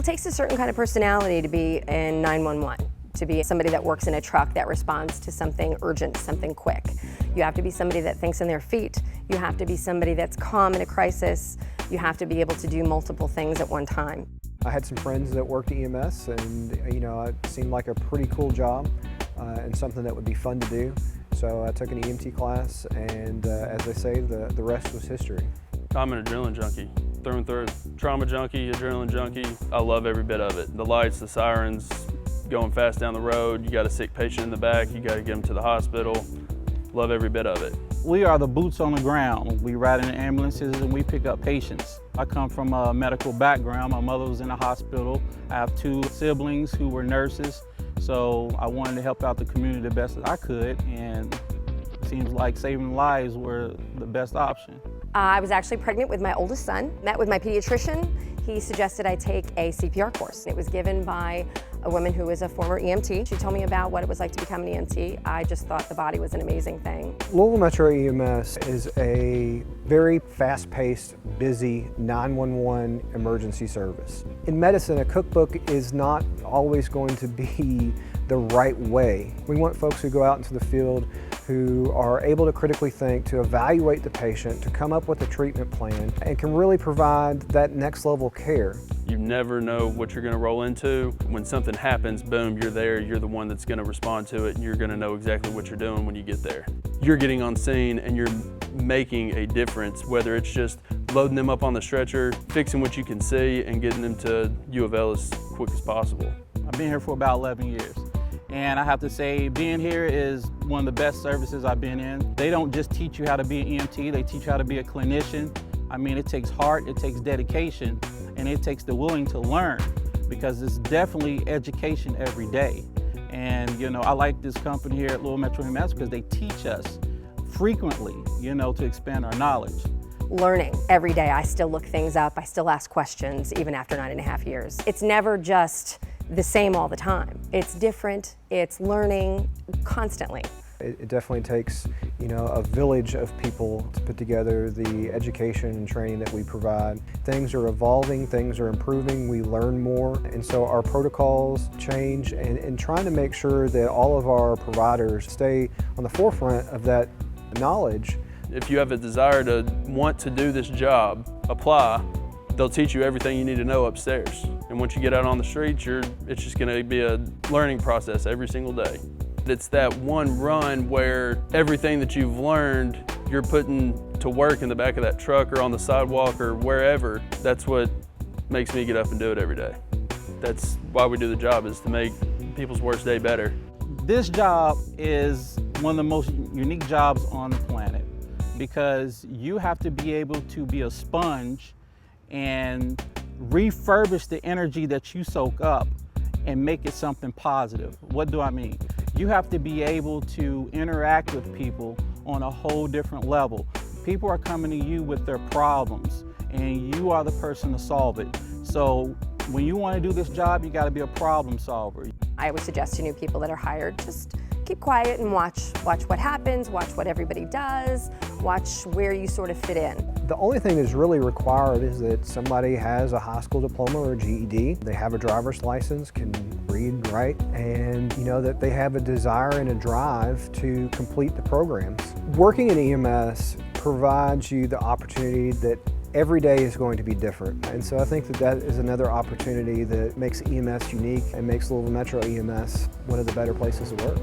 Well, it takes a certain kind of personality to be in 911, to be somebody that works in a truck that responds to something urgent, something quick. You have to be somebody that thinks on their feet. You have to be somebody that's calm in a crisis. You have to be able to do multiple things at one time. I had some friends that worked EMS, and it seemed like a pretty cool job and something that would be fun to do. So I took an EMT class, and as they say, the rest was history. I'm an adrenaline junkie, through and through. Trauma junkie, adrenaline junkie. I love every bit of it. The lights, the sirens, going fast down the road. You got a sick patient in the back, you got to get them to the hospital. Love every bit of it. We are the boots on the ground. We ride in the ambulances and we pick up patients. I come from a medical background. My mother was in the hospital. I have 2 siblings who were nurses, so I wanted to help out the community the best that I could, and it seems like saving lives were the best option. I was actually pregnant with my oldest son, met with my pediatrician. He suggested I take a CPR course. It was given by a woman who was a former EMT. She told me about what it was like to become an EMT. I just thought the body was an amazing thing. Louisville Metro EMS is a very fast-paced, busy 911 emergency service. In medicine, a cookbook is not always going to be the right way. We want folks who go out into the field who are able to critically think, to evaluate the patient, to come up with a treatment plan, and can really provide that next level care. You never know what you're going to roll into. When something happens, boom, you're there, you're the one that's going to respond to it, and you're going to know exactly what you're doing when you get there. You're getting on scene and you're making a difference, whether it's just loading them up on the stretcher, fixing what you can see, and getting them to U of L as quick as possible. I've been here for about 11 years. And I have to say, being here is one of the best services I've been in. They don't just teach you how to be an EMT, they teach you how to be a clinician. I mean, it takes heart, it takes dedication, and it takes the willing to learn, because it's definitely education every day. And I like this company here at Louisville Metro EMS because they teach us frequently, to expand our knowledge. Learning every day. I still look things up, I still ask questions, even after 9.5 years. It's never just the same all the time. It's different, it's learning constantly. It definitely takes, a village of people to put together the education and training that we provide. Things are evolving, things are improving, we learn more, and so our protocols change, and trying to make sure that all of our providers stay on the forefront of that knowledge. If you have a desire to want to do this job, apply. They'll teach you everything you need to know upstairs. And once you get out on the streets, it's just going to be a learning process every single day. It's that one run where everything that you've learned, you're putting to work in the back of that truck or on the sidewalk or wherever. That's what makes me get up and do it every day. That's why we do the job, is to make people's worst day better. This job is one of the most unique jobs on the planet, because you have to be able to be a sponge and refurbish the energy that you soak up and make it something positive. What do I mean? You have to be able to interact with people on a whole different level. People are coming to you with their problems, and you are the person to solve it. So when you want to do this job, you got to be a problem solver. I would suggest to new people that are hired, just keep quiet and watch what happens, watch what everybody does, watch where you sort of fit in. The only thing that's really required is that somebody has a high school diploma or a GED, they have a driver's license, can read, write, and that they have a desire and a drive to complete the programs. Working in EMS provides you the opportunity that every day is going to be different. And so I think that is another opportunity that makes EMS unique and makes Louisville Metro EMS one of the better places to work.